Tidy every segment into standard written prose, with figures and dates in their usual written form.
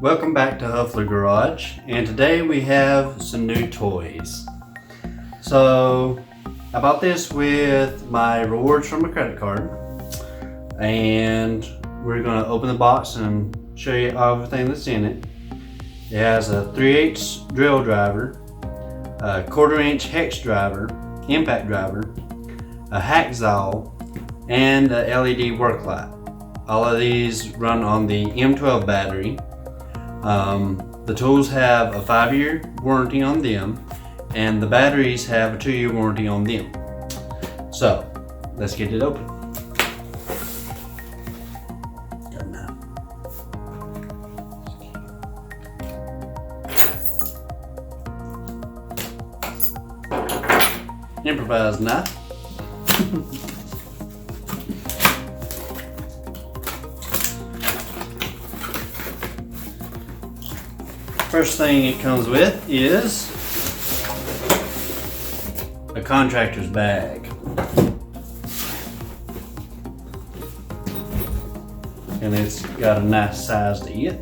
Welcome back to Huffler Garage, and today we have some new toys. So I bought this with my rewards from a credit card, and we're going to open the box and show you everything that's in it. It has a 3/8 drill driver, a 1/4-inch hex driver, impact driver, a hacksaw, and a LED work light. All of these run on the M12 battery. The tools have a 5-year warranty on them, and the batteries have a 2-year warranty on them. So let's get it open. Improvised knife. First thing it comes with is a contractor's bag. And it's got a nice size to it.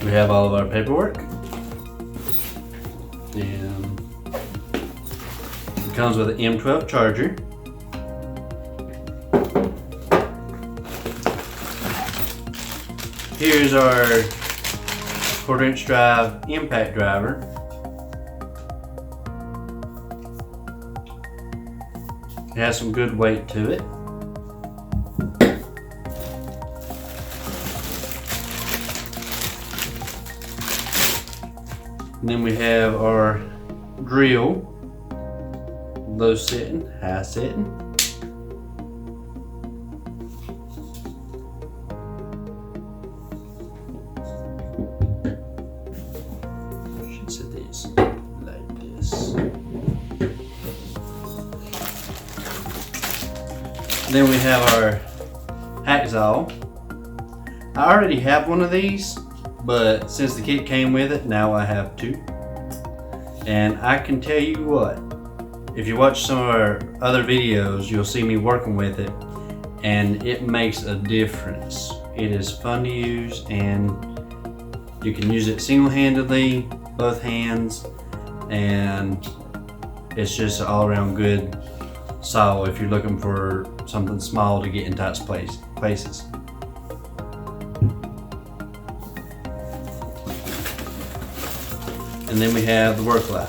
We have all of our paperwork. And it comes with an M12 charger. Here's our 1/4-inch drive impact driver. It has some good weight to it. And then we have our drill, low setting, high setting. Set these like this. Then we have our hacksaw. I already have one of these, but since the kit came with it, now I have two. And I can tell you what, if you watch some of our other videos, you'll see me working with it, and it makes a difference. It is fun to use, and you can use it single-handedly, both hands, and it's just an all-around good saw if you're looking for something small to get in tight places. And then we have the work light.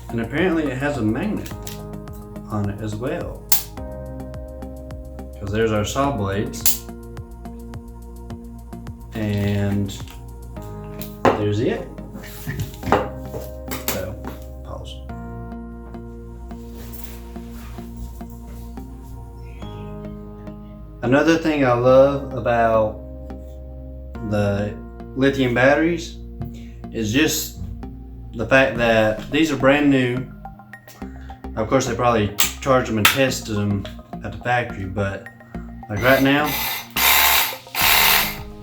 And apparently it has a magnet on it as well, because there's our saw blades, and there's it. So pause. Another thing I love about the lithium batteries is just the fact that these are brand new. Of course, they probably charged them and tested them at the factory, but like right now,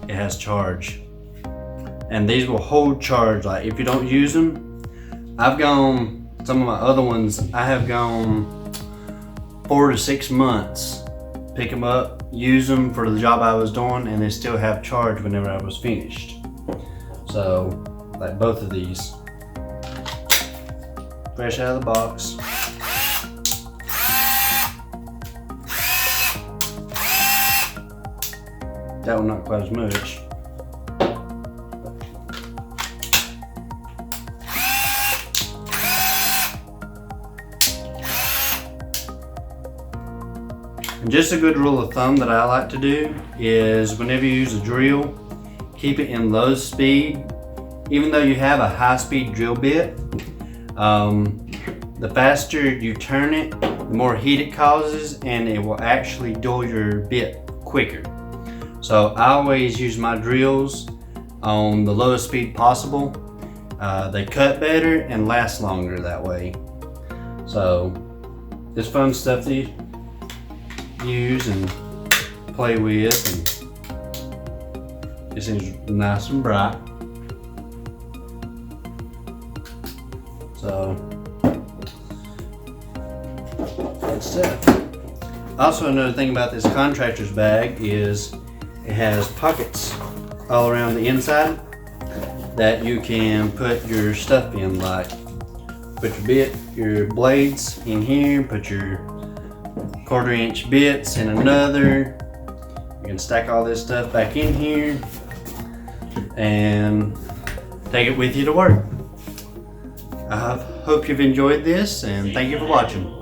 it has charge. And these will hold charge. Like if you don't use them, some of my other ones, I have gone 4 to 6 months, pick them up, use them for the job I was doing, and they still have charge whenever I was finished. So, like both of these, fresh out of the box. That one not quite as much. And just a good rule of thumb that I like to do is whenever you use a drill, keep it in low speed. Even though you have a high-speed drill bit, the faster you turn it, the more heat it causes, and it will actually dull your bit quicker. So I always use my drills on the lowest speed possible. They cut better and last longer that way. So it's fun stuff to use and play with. And It seems nice and bright. So good stuff. Also, another thing about this contractor's bag is it has pockets all around the inside that you can put your stuff in, like put your blades in here, put your 1/4 inch bits in another. You can stack all this stuff back in here and take it with you to work. I hope you've enjoyed this, and thank you for watching.